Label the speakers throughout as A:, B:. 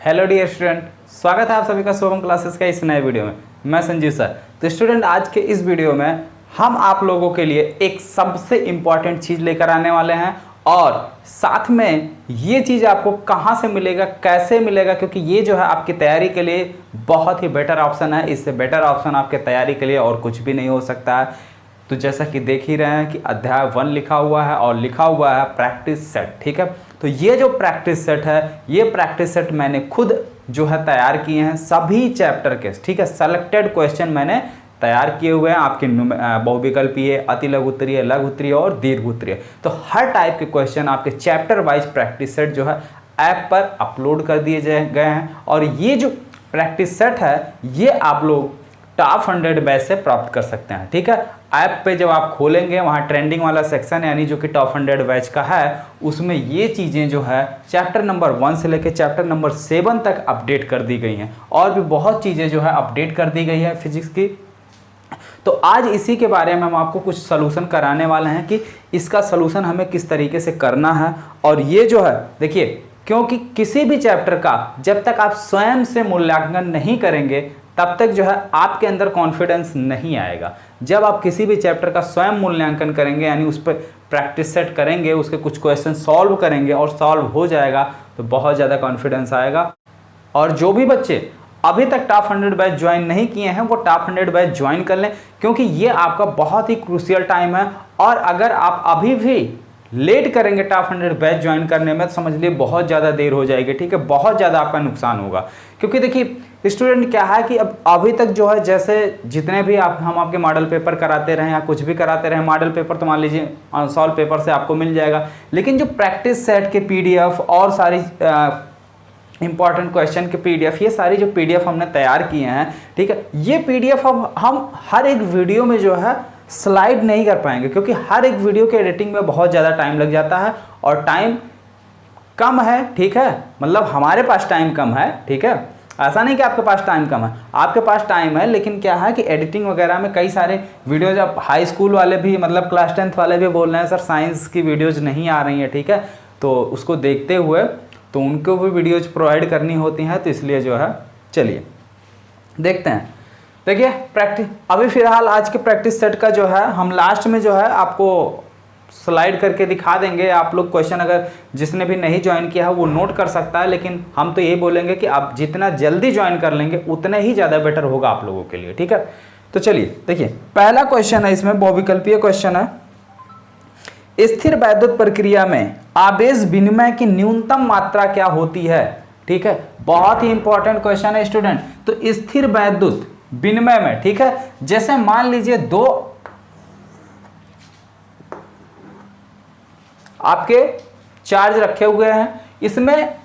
A: Hello dear student, स्वागत है आप सभी का शुभम क्लासेस का इस नए वीडियो में। मैं संजीव सर। तो स्टूडेंट, आज के इस वीडियो में हम आप लोगों के लिए एक सबसे इम्पॉर्टेंट चीज़ लेकर आने वाले हैं और साथ में ये चीज़ आपको कहाँ से मिलेगा, कैसे मिलेगा, क्योंकि ये जो है आपकी तैयारी के लिए बहुत ही बेटर ऑप्शन है। इससे बेटर ऑप्शन आपके तैयारी के लिए और कुछ भी नहीं हो सकता है। तो जैसा कि देख ही रहे हैं कि अध्याय 1 लिखा हुआ है और लिखा हुआ है प्रैक्टिस सेट। ठीक है, तो ये जो प्रैक्टिस सेट है, ये प्रैक्टिस सेट मैंने खुद जो है तैयार किए हैं सभी चैप्टर के। ठीक है, सेलेक्टेड क्वेश्चन मैंने तैयार किए हुए हैं आपके बहुविकल्पीय, अति लघु उत्तरीय, लघु उत्तरीय और दीर्घ उत्तरीय। तो हर टाइप के क्वेश्चन आपके चैप्टर वाइज प्रैक्टिस सेट जो है ऐप पर अपलोड कर दिए गए हैं। और ये जो प्रैक्टिस सेट है ये आप लोग टॉप 100 बैच से प्राप्त कर सकते हैं। ठीक है, ऐप पे जब आप खोलेंगे वहाँ ट्रेंडिंग वाला सेक्शन यानी जो कि टॉप 100 बैच का है, उसमें ये चीज़ें जो है चैप्टर नंबर 1 से लेकर चैप्टर नंबर 7 तक अपडेट कर दी गई हैं और भी बहुत चीज़ें जो है अपडेट कर दी गई है फिजिक्स की। तो आज इसी के बारे में हम आपको कुछ सलूशन कराने वाले हैं कि इसका सलूशन हमें किस तरीके से करना है। और ये जो है देखिए, क्योंकि किसी भी चैप्टर का जब तक आप स्वयं से मूल्यांकन नहीं करेंगे तब तक जो है आपके अंदर कॉन्फिडेंस नहीं आएगा। जब आप किसी भी चैप्टर का स्वयं मूल्यांकन करेंगे यानी उस पर प्रैक्टिस सेट करेंगे, उसके कुछ क्वेश्चन सॉल्व करेंगे और सॉल्व हो जाएगा तो बहुत ज़्यादा कॉन्फिडेंस आएगा। और जो भी बच्चे अभी तक टॉप 100 बैच ज्वाइन नहीं किए हैं वो टॉप 100 बैच ज्वाइन कर लें, क्योंकि ये आपका बहुत ही क्रूशियल टाइम है। और अगर आप अभी भी लेट करेंगे टॉप 100 बैच ज्वाइन करने में तो समझ लिए बहुत ज़्यादा देर हो जाएगी। ठीक है, बहुत ज़्यादा आपका नुकसान होगा। क्योंकि देखिए स्टूडेंट, क्या है कि अब अभी तक जो है जैसे जितने भी हम आपके मॉडल पेपर कराते रहे या कुछ भी कराते रहे, मॉडल पेपर तो मान लीजिए सॉल्व पेपर से आपको मिल जाएगा, लेकिन जो प्रैक्टिस सेट के PDF और सारी इंपॉर्टेंट क्वेश्चन के PDF, ये सारी जो PDF हमने तैयार किए हैं, ठीक है, ये PDF हम हर एक वीडियो में जो है स्लाइड नहीं कर पाएंगे, क्योंकि हर एक वीडियो के एडिटिंग में बहुत ज़्यादा टाइम लग जाता है और टाइम कम है। ठीक है, मतलब हमारे पास टाइम कम है। ठीक है, ऐसा नहीं कि आपके पास टाइम कम है, आपके पास टाइम है, लेकिन क्या है कि एडिटिंग वगैरह में कई सारे वीडियोज, अब हाई स्कूल वाले भी मतलब क्लास 10th वाले भी बोल रहे हैं सर साइंस की वीडियोज नहीं आ रही हैं। ठीक है, तो उसको देखते हुए तो उनको भी वीडियोज प्रोवाइड करनी होती हैं, तो इसलिए जो है चलिए देखते हैं। देखिए प्रैक्टिस, अभी फिलहाल आज के प्रैक्टिस सेट का जो है हम लास्ट में जो है आपको स्लाइड करके दिखा देंगे। आप लोग क्वेश्चन अगर जिसने भी नहीं ज्वाइन किया है वो नोट कर सकता है, लेकिन हम तो यही बोलेंगे कि आप जितना जल्दी ज्वाइन कर लेंगे उतना ही ज़्यादा बेटर होगा आप लोगों के लिए। ठीक है, तो चलिए देखिए, पहला क्वेश्चन है, इसमें बहुविकल्पीय क्वेश्चन है। स्थिर वैद्युत प्रक्रिया में आवेश विनिमय की न्यूनतम मात्रा क्या होती है? ठीक है, बहुत ही इंपॉर्टेंट क्वेश्चन है स्टूडेंट। तो स्थिर वैद्युत विनिमय में, ठीक है, जैसे मान लीजिए दो आपके चार्ज रखे हुए हैं, इसमें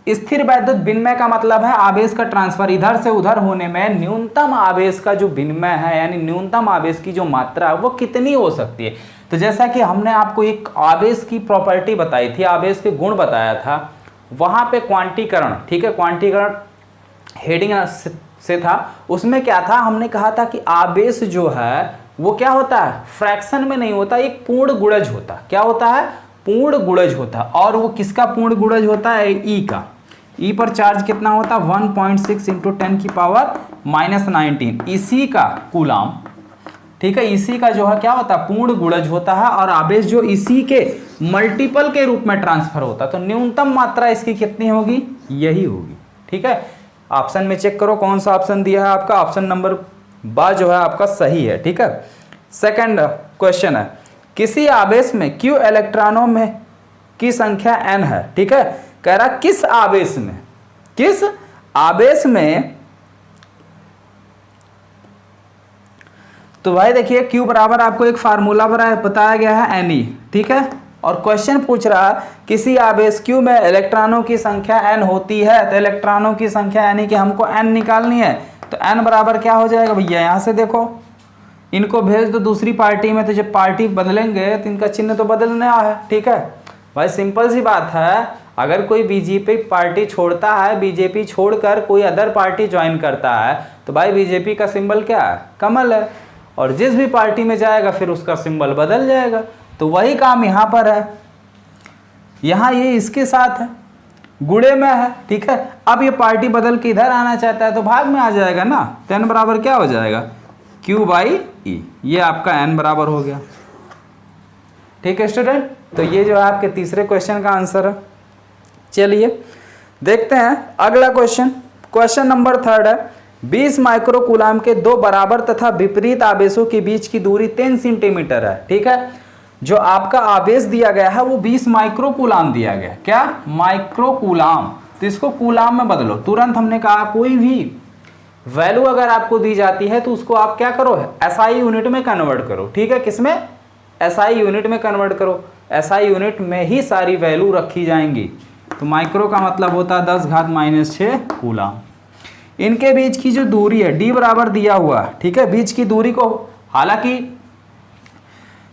A: स्थिर वैद्युत विनिमय का मतलब है आवेश का ट्रांसफर इधर से उधर होने में न्यूनतम आवेश का जो विनिमय है यानी न्यूनतम आवेश की जो मात्रा है वो कितनी हो सकती है। तो जैसा कि हमने आपको एक आवेश की प्रॉपर्टी बताई थी, आवेश के गुण बताया था, वहां पे क्वांटीकरण, ठीक है, क्वांटीकरण हेडिंग से था, उसमें क्या था, हमने कहा था कि आवेश जो है वो क्या होता है, फ्रैक्शन में नहीं होता, एक पूर्ण गुणज होता। क्या होता है? पूर्ण गुणज होता। और वो किसका पूर्ण गुणज होता है? ई का। ई पर चार्ज कितना होता है? 1.6 × 10⁻⁻19, इसी का कूलाम। ठीक है, इसी का जो है क्या होता है, पूर्ण गुणज होता है। और आवेश जो इसी के मल्टीपल के रूप में ट्रांसफर होता है, तो न्यूनतम मात्रा इसकी कितनी होगी? यही होगी। ठीक है, ऑप्शन में चेक करो कौन सा ऑप्शन दिया है आपका, ऑप्शन नंबर बा जो है आपका सही है। ठीक है, सेकंड क्वेश्चन है, किसी आवेश में Q इलेक्ट्रॉनों में की संख्या n है। ठीक है, कह रहा किस आवेश में, किस आवेश में, तो भाई देखिए Q बराबर आपको एक फार्मूला बताया गया है Ne। ठीक है, और क्वेश्चन पूछ रहा किसी आवेश Q में इलेक्ट्रॉनों की संख्या n होती है, तो इलेक्ट्रॉनों की संख्या यानी कि हमको n निकालनी है। तो n बराबर क्या हो जाएगा भैया, यहाँ से देखो, इनको भेज दो दूसरी पार्टी में, तो जब पार्टी बदलेंगे तो इनका चिन्ह तो बदलना है। ठीक है भाई, सिंपल सी बात है, अगर कोई बीजेपी पार्टी छोड़ता है, बीजेपी छोड़कर कोई अदर पार्टी ज्वाइन करता है, तो भाई बीजेपी का सिंबल क्या है? कमल है। और जिस भी पार्टी में जाएगा फिर उसका सिंबल बदल जाएगा। तो वही काम यहाँ पर है, यहाँ ये इसके साथ है, गुणे में है, ठीक है। अब ये पार्टी बदल के इधर आना चाहता है तो भाग में आ जाएगा ना, तो n बराबर क्या हो जाएगा, Q बाई ई, ये आपका n बराबर हो गया, ठीक है स्टूडेंट। तो ये जो है आपके तीसरे क्वेश्चन का आंसर है। चलिए देखते हैं अगला क्वेश्चन। क्वेश्चन नंबर 3 है, 20 माइक्रो कूलाम के दो बराबर तथा विपरीत आवेशों के बीच की दूरी 10 सेंटीमीटर है, ठीक है। जो आपका आवेश दिया गया है वो 20 माइक्रो कूलाम दिया गया है, क्या, माइक्रो कूलाम। तो इसको कूलाम में बदलो तुरंत। हमने कहा कोई भी वैल्यू अगर आपको दी जाती है तो उसको आप क्या करो, एसआई यूनिट में कन्वर्ट करो, ठीक है। किसमें, एसआई यूनिट में कन्वर्ट करो। एसआई यूनिट में ही सारी वैल्यू रखी जाएंगी। तो माइक्रो का मतलब होता है 10⁻⁻6 कूलाम। इनके बीच की जो दूरी है d बराबर दिया हुआ, ठीक है। बीच की दूरी को, हालांकि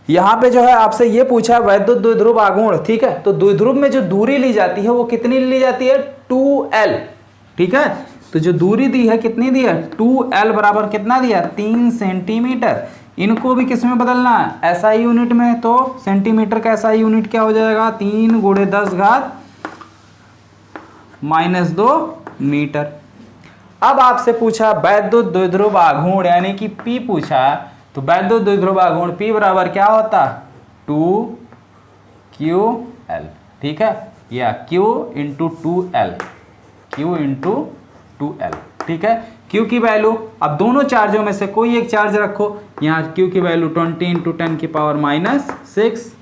A: यहाँ पे जो है आपसे ये पूछा वैद्युत द्विध्रुव आघूर्ण, ठीक है। तो द्विध्रुव में जो दूरी ली जाती है वो कितनी ली जाती है, 2l, ठीक है। तो जो दूरी दी है कितनी दी है, 2l बराबर कितना दिया, 3 सेंटीमीटर। इनको भी किस में बदलना है, एसआई यूनिट में। तो सेंटीमीटर का एसआई यूनिट क्या हो जाएगा, 3 × 10⁻⁻2 मीटर। अब आपसे पूछा वैद्युत द्विध्रुव आघूर्ण यानी कि P पूछा, तो वैद्युत द्विध्रुव आघूर्ण P बराबर क्या होता, 2ql, ठीक है, या Q × 2l, Q × 2l, ठीक है। Q की वैल्यू, अब दोनों चार्जों में से कोई एक चार्ज रखो, यहाँ Q की वैल्यू 20 × 10⁻⁻6,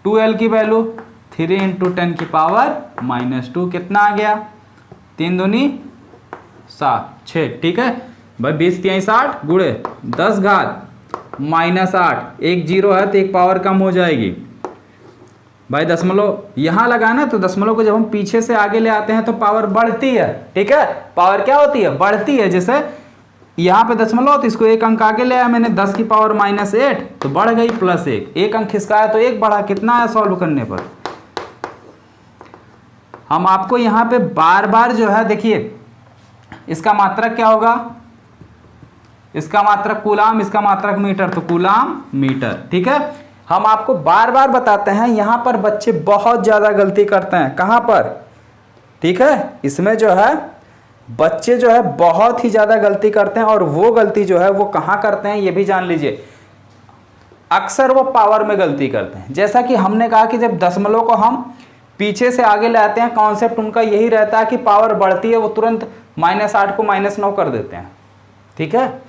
A: 2l की वैल्यू 3 × 10⁻⁻2, कितना आ गया, 3 दूनी 7, 6, ठीक है भाई। 20 × 60 गुणे 10⁻⁻8, एक जीरो है तो एक पावर कम हो जाएगी भाई। दशमलव यहाँ लगा ना, तो दशमलव को जब हम पीछे से आगे ले आते हैं तो पावर बढ़ती है, ठीक है। पावर क्या होती है, बढ़ती है। जैसे यहाँ पे दशमलव तो इसको एक अंक आगे ले आया मैंने, 10⁻⁻8, तो बढ़ गई +1, एक अंक खिसकाया तो एक बढ़ा, कितना आया सॉल्व करने पर। हम आपको यहाँ पे बार बार जो है, देखिए इसका मात्रक क्या होगा, इसका मात्रक कूलाम, इसका मात्रक मीटर, तो कूलाम मीटर, ठीक है। हम आपको बार बार बताते हैं, यहाँ पर बच्चे बहुत ज़्यादा गलती करते हैं। कहाँ पर, ठीक है, इसमें जो है बच्चे जो है बहुत ही ज़्यादा गलती करते हैं। और वो गलती जो है वो कहाँ करते हैं ये भी जान लीजिए, अक्सर वो पावर में गलती करते हैं। जैसा कि हमने कहा कि जब दशमलव को हम पीछे से आगे ले आते हैं, कॉन्सेप्ट उनका यही रहता है कि पावर बढ़ती है, वो तुरंत -8 को -9 कर देते हैं, ठीक है।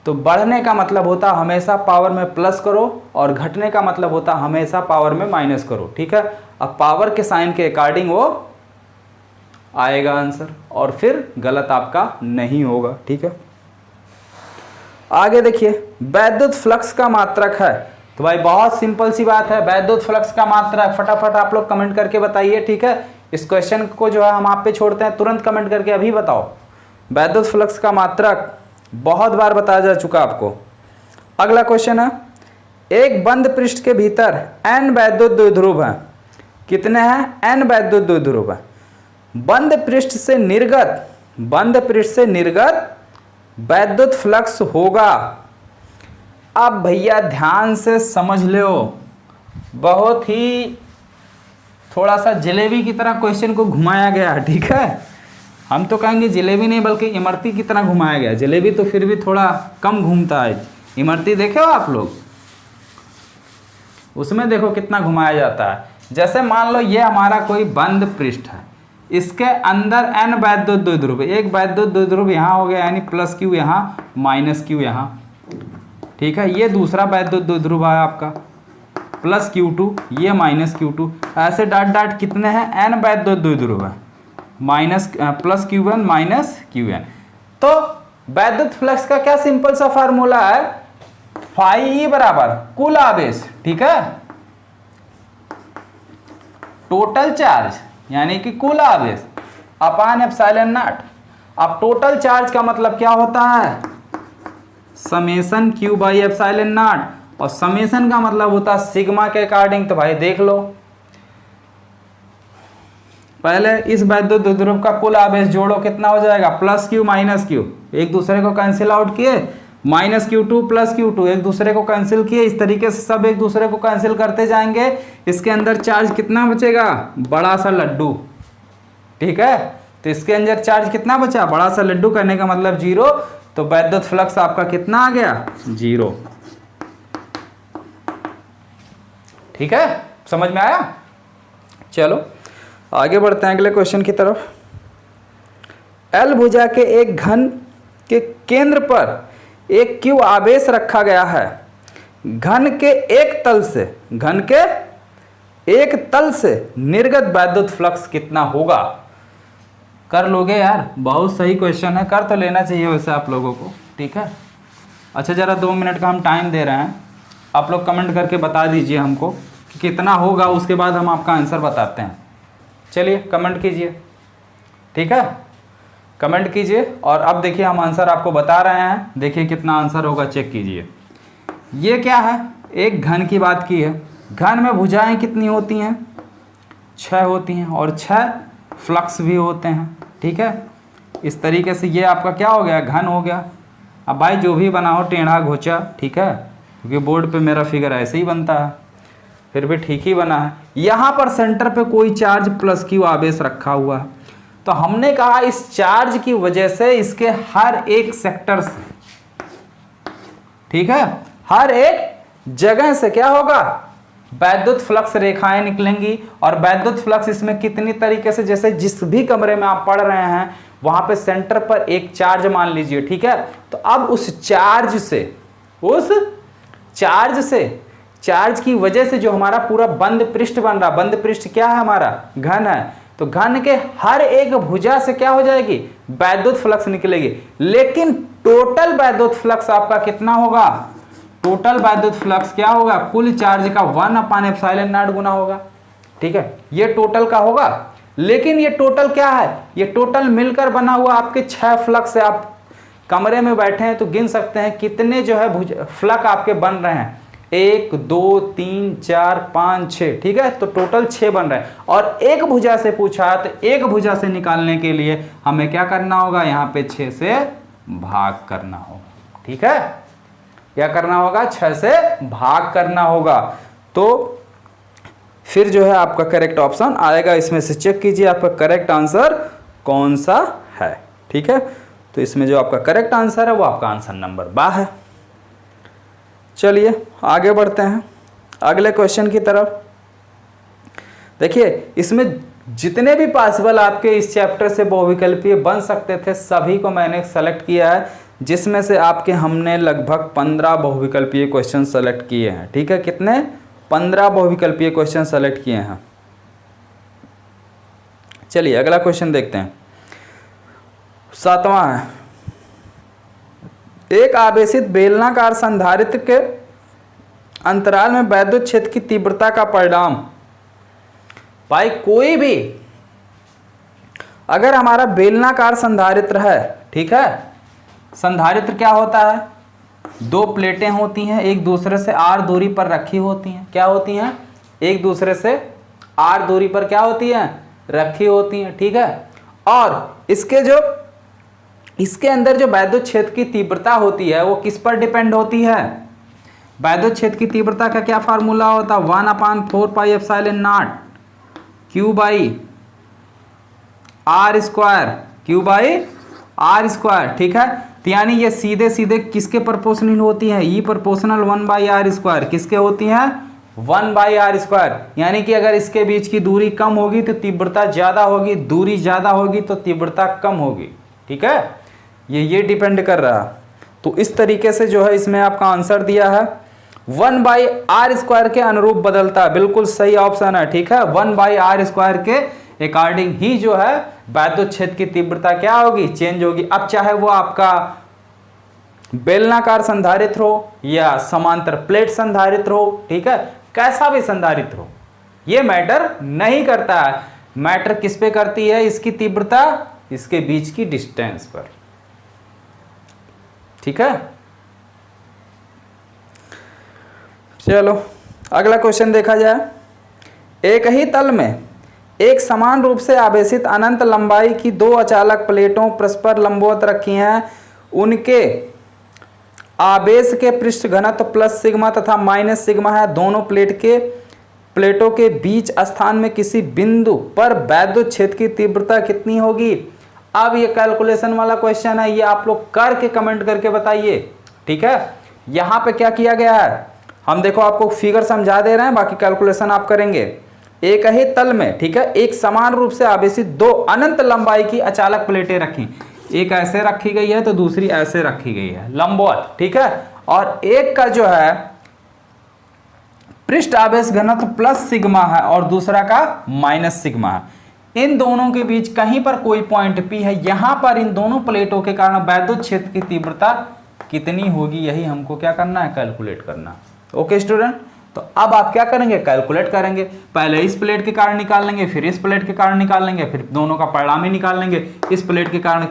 A: तो बढ़ने का मतलब होता है हमेशा पावर में प्लस करो, और घटने का मतलब होता है हमेशा पावर में माइनस करो, ठीक है। अब पावर के साइन के अकॉर्डिंग वो आएगा आंसर, और फिर गलत आपका नहीं होगा, ठीक है। आगे देखिए, वैद्युत फ्लक्स का मात्रक है। तो भाई बहुत सिंपल सी बात है, वैद्युत फ्लक्स का मात्रक फटाफट आप लोग कमेंट करके बताइए, ठीक है। इस क्वेश्चन को जो है हम आप पे छोड़ते हैं, तुरंत कमेंट करके अभी बताओ। वैद्युत फ्लक्स का मात्रक बहुत बार बताया जा चुका आपको। अगला क्वेश्चन है, एक बंद पृष्ठ के भीतर n वैद्युत द्विध्रुव है। कितने हैं, n वैद्युत द्विध्रुव है। बंद पृष्ठ से निर्गत वैद्युत फ्लक्स होगा। अब भैया ध्यान से समझ लो, बहुत ही थोड़ा सा जलेबी की तरह क्वेश्चन को घुमाया गया है, ठीक है। हम तो कहेंगे जलेबी नहीं बल्कि इमरती की तरह घुमाया गया। जलेबी तो फिर भी थोड़ा कम घूमता है, इमरती देखे हो आप लोग, उसमें देखो कितना घुमाया जाता है। जैसे मान लो ये हमारा कोई बंद पृष्ठ है, इसके अंदर n वैद्युत द्विध्रुव, एक वैद्युत द्विध्रुव यहाँ हो गया, यानी +q यहाँ -q यहाँ, ठीक है। ये दूसरा वैद्युत द्विध्रुव है आपका, +q2, ये -q2, ऐसे डॉट डॉट कितने हैं, n वैद्युत द्विध्रुव है, +q1 -qn। तो वैद्युत फ्लक्स का क्या सिंपल सा फार्मूला है, φe बराबर कुल आवेश, ठीक है, टोटल चार्ज यानी कि कुल आवेश अपान ε0। अब टोटल चार्ज का मतलब क्या होता है, समेशन q/ε0, और समेशन का मतलब होता है सिग्मा के अकॉर्डिंग। तो भाई देख लो, पहले इस वैद्युत द्विध्रुव का कुल आवेश जोड़ो, कितना हो जाएगा, +q -q, एक दूसरे को कैंसिल आउट किए, -q2 प्लस q2 एक दूसरे को कैंसिल किए, इस तरीके से सब एक दूसरे को कैंसिल करते जाएंगे। इसके अंदर चार्ज कितना बचेगा, बड़ा सा लड्डू, ठीक है। तो इसके अंदर चार्ज कितना बचा, बड़ा सा लड्डू, करने का मतलब 0। तो वैद्युत फ्लक्स आपका कितना आ गया, 0। ठीक है, समझ में आया। चलो आगे बढ़ते हैं अगले क्वेश्चन की तरफ। L भुजा के एक घन के केंद्र पर एक Q आवेश रखा गया है। घन के एक तल से निर्गत वैद्युत फ्लक्स कितना होगा। कर लोगे यार, बहुत सही क्वेश्चन है, कर तो लेना चाहिए वैसे आप लोगों को, ठीक है। अच्छा जरा 2 मिनट का हम टाइम दे रहे हैं, आप लोग कमेंट करके बता दीजिए हमको कि कितना होगा, उसके बाद हम आपका आंसर बताते हैं। चलिए कमेंट कीजिए, ठीक है, कमेंट कीजिए। और अब देखिए हम आंसर आपको बता रहे हैं, देखिए कितना आंसर होगा, चेक कीजिए। ये क्या है, एक घन की बात की है। घन में भुजाएं कितनी होती हैं, 6 होती हैं, और 6 फ्लक्स भी होते हैं, ठीक है। इस तरीके से ये आपका क्या हो गया, घन हो गया। अब भाई जो भी बनाओ टेढ़ा घोचा, ठीक है, क्योंकि बोर्ड पे मेरा फिगर ऐसे ही बनता है, फिर भी ठीक ही बना है। यहाँ पर सेंटर पे कोई चार्ज प्लस q आवेश रखा हुआ है। तो हमने कहा इस चार्ज की वजह से इसके हर एक सेक्टर से, ठीक है, हर एक जगह से क्या होगा, वैद्युत फ्लक्स रेखाएं निकलेंगी। और वैद्युत फ्लक्स इसमें कितनी तरीके से, जैसे जिस भी कमरे में आप पढ़ रहे हैं वहां पे सेंटर पर एक चार्ज मान लीजिए, ठीक है। तो अब उस चार्ज की वजह से जो हमारा पूरा बंद पृष्ठ बन रहा, बंद पृष्ठ क्या है हमारा, घन है। तो घन के हर एक भुजा से क्या हो जाएगी, वैद्युत फ्लक्स निकलेगी। लेकिन टोटल वैद्युत फ्लक्स आपका कितना होगा, टोटल वैद्युत फ्लक्स क्या होगा, कुल चार्ज का 1/ε0 गुना होगा, ठीक है। ये टोटल का होगा। लेकिन ये टोटल क्या है, ये टोटल मिलकर बना हुआ आपके 6 फ्लक्स है। आप कमरे में बैठे हैं तो गिन सकते हैं कितने जो है फ्लक्स आपके बन रहे हैं, 1 2 3 4 5 6, ठीक है। तो टोटल 6 बन रहे हैं। और एक भुजा से पूछा, तो एक भुजा से निकालने के लिए हमें क्या करना होगा, यहाँ पे 6 से भाग करना होगा, ठीक है। क्या करना होगा, 6 से भाग करना होगा। तो फिर जो है आपका करेक्ट ऑप्शन आएगा। इसमें से चेक कीजिए आपका करेक्ट आंसर कौन सा है, ठीक है। तो इसमें जो आपका करेक्ट आंसर है वो आपका आंसर नंबर 12 है। चलिए आगे बढ़ते हैं अगले क्वेश्चन की तरफ। देखिए इसमें जितने भी पॉसिबल आपके इस चैप्टर से बहुविकल्पीय बन सकते थे सभी को मैंने सेलेक्ट किया है, जिसमें से आपके हमने लगभग 15 बहुविकल्पीय क्वेश्चन सेलेक्ट किए हैं, ठीक है। कितने, 15 बहुविकल्पीय क्वेश्चन सेलेक्ट किए हैं। चलिए अगला क्वेश्चन देखते हैं, 7वां है। एक आवेशित बेलनाकार संधारित्र के अंतराल में वैद्युत क्षेत्र की तीव्रता का परिणाम। भाई कोई भी अगर हमारा बेलनाकार संधारित्र है, ठीक है, संधारित्र क्या होता है, 2 प्लेटें होती हैं, एक दूसरे से r दूरी पर रखी होती हैं। क्या होती हैं, एक दूसरे से r दूरी पर क्या होती हैं, रखी होती हैं, ठीक है। और इसके अंदर जो वैद्युत क्षेत्र की तीव्रता होती है वो किस पर डिपेंड होती है, वैद्युत क्षेत्र की तीव्रता का क्या फार्मूला होता है, 1/4πε0 Q/r², ठीक है। तो यानी ये सीधे सीधे किसके प्रोपोर्शनल होती है, ई प्रोपोर्शनल 1/r², किसके होती है, 1/r²। यानी कि अगर इसके बीच की दूरी कम होगी तो तीव्रता ज्यादा होगी, दूरी ज्यादा होगी तो तीव्रता कम होगी, ठीक है। ये डिपेंड कर रहा है। तो इस तरीके से जो है इसमें आपका आंसर दिया है 1/r² के अनुरूप बदलता है, बिल्कुल सही ऑप्शन है, ठीक है। 1/r² के अकॉर्डिंग ही जो है वैद्युत क्षेत्र की तीव्रता क्या होगी, चेंज होगी। अब चाहे वो आपका बेलनाकार संधारित्र हो या समांतर प्लेट संधारित्र हो, ठीक है, कैसा भी संधारित्र हो, ये मैटर नहीं करता है। मैटर किस पे करती है, इसकी तीव्रता इसके बीच की डिस्टेंस पर, ठीक है। चलो अगला क्वेश्चन देखा जाए। एक ही तल में एक समान रूप से आवेशित अनंत लंबाई की 2 अचालक प्लेटों परस्पर लंबवत रखी हैं, उनके आवेश के पृष्ठ घनत्व प्लस सिग्मा तथा माइनस सिग्मा है। दोनों प्लेटों के बीच स्थान में किसी बिंदु पर वैद्युत क्षेत्र की तीव्रता कितनी होगी। अब ये कैलकुलेशन वाला क्वेश्चन है, ये आप लोग करके कमेंट करके बताइए। ठीक है, यहां पे क्या किया गया है, हम देखो आपको फिगर समझा दे रहे हैं, बाकी कैलकुलेशन आप करेंगे। एक ही तल में, ठीक है, एक समान रूप से आवेशित दो अनंत लंबाई की अचालक प्लेटें रखी, एक ऐसे रखी गई है तो दूसरी ऐसे रखी गई है लंबवत। ठीक है, और एक का जो है पृष्ठ आवेश घनत्व प्लस सिग्मा है और दूसरा का माइनस सिग्मा है। इन दोनों के बीच कहीं पर कोई पॉइंट P है, यहां पर इन दोनों प्लेटों के कारण वैद्युत क्षेत्र की तीव्रता कितनी होगी, यही हमको क्या करना है, कैलकुलेट करना। ओके स्टूडेंट, तो अब आप क्या करेंगे, कैलकुलेट करेंगे। पहले इस प्लेट के कारण निकाल लेंगे, फिर इस प्लेट के कारण निकाल लेंगे, फिर दोनों का परिणामी निकाल लेंगे। इस प्लेट के कारण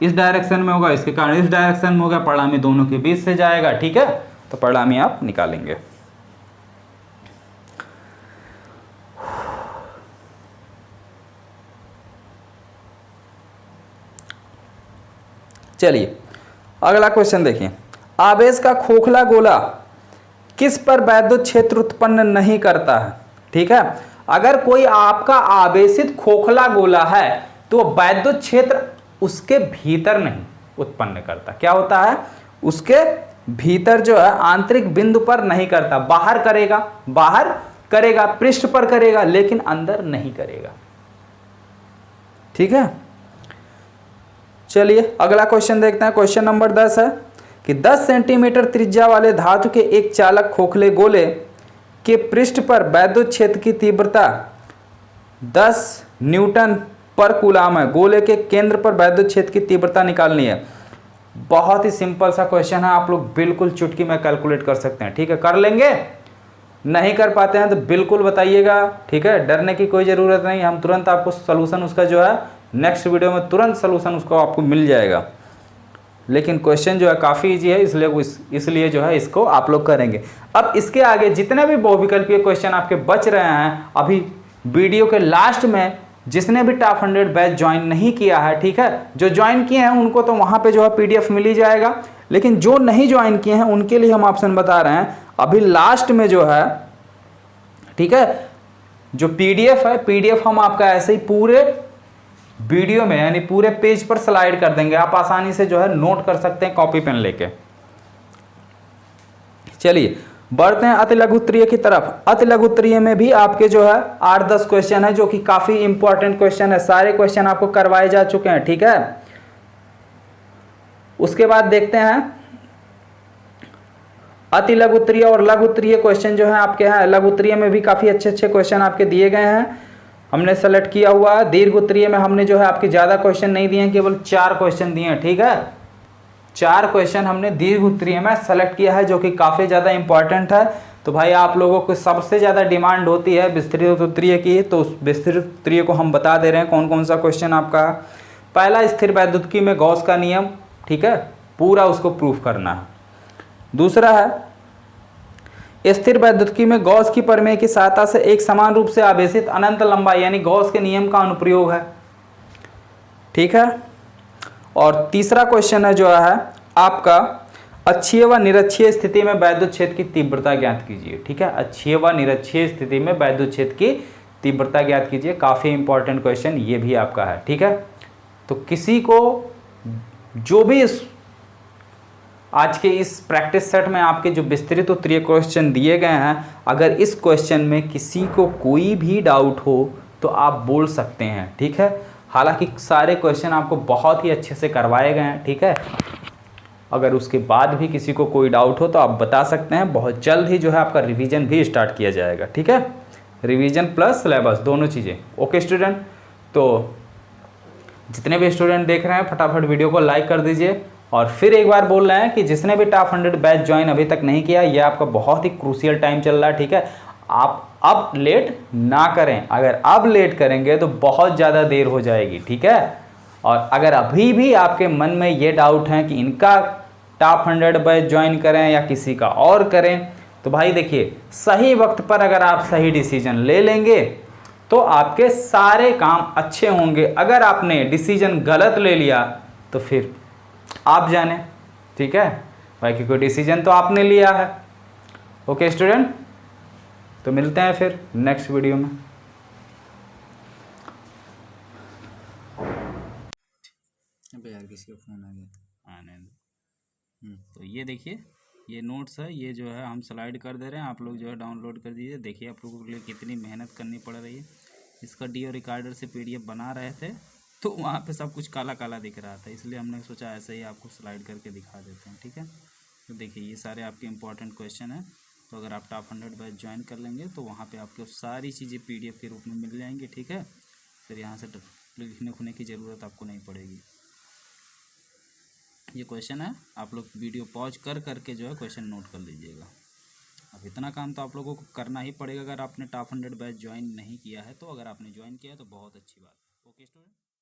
A: इस डायरेक्शन में होगा, इसके कारण इस डायरेक्शन में होगा, परिणामी दोनों के बीच से जाएगा। ठीक है, तो परिणामी आप निकालेंगे। चलिए अगला क्वेश्चन देखिए। आवेश का खोखला गोला किस पर वैद्युत क्षेत्र उत्पन्न नहीं करता है। ठीक है, अगर कोई आपका आवेशित खोखला गोला है तो वैद्युत क्षेत्र उसके भीतर नहीं उत्पन्न करता। क्या होता है, उसके भीतर जो है आंतरिक बिंदु पर नहीं करता, बाहर करेगा, पृष्ठ पर करेगा, लेकिन अंदर नहीं करेगा। ठीक है, चलिए अगला क्वेश्चन देखते हैं। क्वेश्चन नंबर 10 है कि 10 सेंटीमीटर त्रिज्या वाले धातु के एक चालक खोखले गोले के पृष्ठ पर वैद्युत क्षेत्र की तीव्रता 10 न्यूटन पर कूलाम है। गोले के केंद्र पर वैद्युत क्षेत्र की तीव्रता निकालनी है। बहुत ही सिंपल सा क्वेश्चन है, आप लोग बिल्कुल चुटकी में कैलकुलेट कर सकते हैं। ठीक है, कर लेंगे, नहीं कर पाते हैं तो बिल्कुल बताइएगा। ठीक है, डरने की कोई ज़रूरत नहीं, हम तुरंत आपको सोल्यूशन उसका जो है नेक्स्ट वीडियो में तुरंत सोल्यूशन उसको आपको मिल जाएगा। लेकिन क्वेश्चन जो है काफ़ी इजी है, इसलिए जो है इसको आप लोग करेंगे। अब इसके आगे जितने भी बहुविकल्पीय क्वेश्चन आपके बच रहे हैं, अभी वीडियो के लास्ट में जिसने भी टॉप 100 बैच ज्वाइन नहीं किया है, ठीक है, जो ज्वाइन किए हैं उनको तो वहाँ पे जो है PDF मिल ही जाएगा, लेकिन जो नहीं ज्वाइन किए हैं उनके लिए हम ऑप्शन बता रहे हैं। अभी लास्ट में जो है, ठीक है, जो PDF है, PDF हम आपका ऐसे ही पूरे वीडियो में यानी पूरे पेज पर स्लाइड कर देंगे, आप आसानी से जो है नोट कर सकते हैं कॉपी पेन लेके। चलिए बढ़ते हैं अति लघुत्तरीय की तरफ। अति लघुत्तरीय में भी आपके जो है 8-10 क्वेश्चन है जो कि काफी इंपॉर्टेंट क्वेश्चन है। सारे क्वेश्चन आपको करवाए जा चुके हैं। ठीक है, उसके बाद देखते हैं अति लघुत्तरीय और लघुत्तरीय क्वेश्चन जो है आपके हैं। लघुत्तरीय में भी काफी अच्छे अच्छे क्वेश्चन आपके दिए गए हैं, हमने सेलेक्ट किया हुआ है। दीर्घ उत्तरीय में हमने जो है आपके ज़्यादा क्वेश्चन नहीं दिए हैं, केवल 4 क्वेश्चन दिए हैं। ठीक है, 4 क्वेश्चन हमने दीर्घ उत्तरीय में सेलेक्ट किया है जो कि काफ़ी ज़्यादा इंपॉर्टेंट है। तो भाई आप लोगों को सबसे ज़्यादा डिमांड होती है विस्तृत उत्तरीय की, तो उस विस्तृत उत्तरीय को हम बता दे रहे हैं कौन कौन सा क्वेश्चन आपका। पहला, स्थिर वैद्युतिकी में गॉस का नियम, ठीक है, पूरा उसको प्रूफ करना है। दूसरा है स्थिर वैद्युतिकी में गॉस की प्रमेय की सहायता से एक समान रूप से आवेशित अनंत लंबाई यानी गॉस के नियम का अनुप्रयोग है। ठीक है, और तीसरा क्वेश्चन है जो है आपका अक्षीय व निरक्षीय स्थिति में वैद्युत क्षेत्र की तीव्रता ज्ञात कीजिए। ठीक है, अक्षीय व निरक्षीय स्थिति में वैद्युत क्षेत्र की तीव्रता ज्ञात कीजिए। काफ़ी इंपॉर्टेंट क्वेश्चन ये भी आपका है। ठीक है, तो किसी को जो भी आज के इस प्रैक्टिस सेट में आपके जो विस्तृत उत्तरीय क्वेश्चन दिए गए हैं, अगर इस क्वेश्चन में किसी को कोई भी डाउट हो तो आप बोल सकते हैं। ठीक है, हालांकि सारे क्वेश्चन आपको बहुत ही अच्छे से करवाए गए हैं। ठीक है, अगर उसके बाद भी किसी को कोई डाउट हो तो आप बता सकते हैं। बहुत जल्द ही जो है आपका रिवीजन भी स्टार्ट किया जाएगा। ठीक है, रिवीजन प्लस सिलेबस दोनों चीज़ें। ओके स्टूडेंट, तो जितने भी स्टूडेंट देख रहे हैं फटाफट वीडियो को लाइक कर दीजिए। और फिर एक बार बोल रहे हैं कि जिसने भी टॉप 100 बैच ज्वाइन अभी तक नहीं किया, ये आपका बहुत ही क्रूशियल टाइम चल रहा है। ठीक है, आप अब लेट ना करें, अगर अब लेट करेंगे तो बहुत ज़्यादा देर हो जाएगी। ठीक है, और अगर अभी भी आपके मन में ये डाउट है कि इनका टॉप 100 बैच ज्वाइन करें या किसी का और करें, तो भाई देखिए सही वक्त पर अगर आप सही डिसीजन ले लेंगे तो आपके सारे काम अच्छे होंगे। अगर आपने डिसीजन गलत ले लिया तो फिर आप जाने। ठीक है, बाकी कोई डिसीजन तो आपने लिया है। ओके स्टूडेंट, तो मिलते हैं फिर नेक्स्ट वीडियो में।
B: अबे यार किसी का फ़ोन आ गया।
A: आने दो। तो ये देखिए, ये नोट्स है, ये जो है हम स्लाइड कर दे रहे हैं, आप लोग जो है डाउनलोड कर दीजिए। देखिए आप लोगों के लिए कितनी मेहनत करनी पड़ रही है। इसका डीओ रिकॉर्डर से पीडीएफ बना रहे थे तो वहाँ पे सब कुछ काला काला दिख रहा था, इसलिए हमने सोचा ऐसे ही आपको स्लाइड करके दिखा देते हैं, ठीक है। तो देखिए ये सारे आपके इंपॉर्टेंट क्वेश्चन हैं। तो अगर आप टॉप 100 बैच ज्वाइन कर लेंगे तो वहाँ पे आपको सारी चीज़ें पीडीएफ के रूप में मिल जाएंगी, ठीक है। फिर यहाँ से लिखने खुने की ज़रूरत आपको नहीं पड़ेगी। ये क्वेश्चन है, आप लोग वीडियो पॉज कर करके जो है क्वेश्चन नोट कर लीजिएगा। अब इतना काम तो आप लोगों को करना ही पड़ेगा अगर आपने टॉप 100 बैच ज्वाइन नहीं किया है। तो अगर आपने ज्वाइन किया है तो बहुत अच्छी बात है। Okay student.